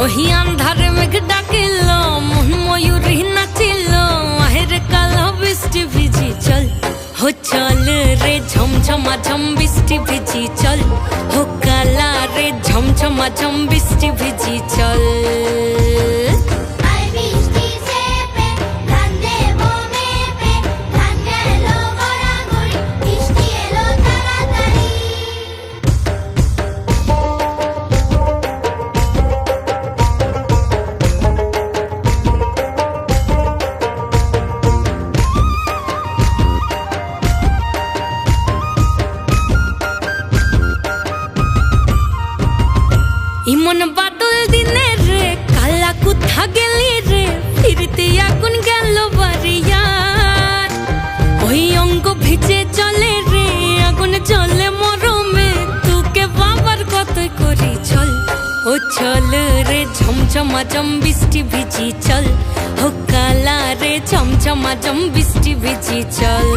ওহি আন্ধারে মেঘ ডাকিল মন ময়ূরী নাচিল আহের কালো বৃষ্টি ভিজি চল হো চল রে ঝমঝমা ঝম বৃষ্টি ভিজি চল হো কালা রে ঝমঝমা ঝম বৃষ্টি ভিজি চল ইমন বাদল দিনে রে কালা কোথা গেলি রে ফিরতে আগুন গেল বাড়িয়ার ওই অঙ্গ ভিজে চলে রে আগুন চলে মরমে তোকে বাবার কতই করি চল ও চল রে ঝমঝমা ঝম বৃষ্টি ভিজি চল ও কালা রে ঝমঝমা ঝম বৃষ্টি ভিজি চল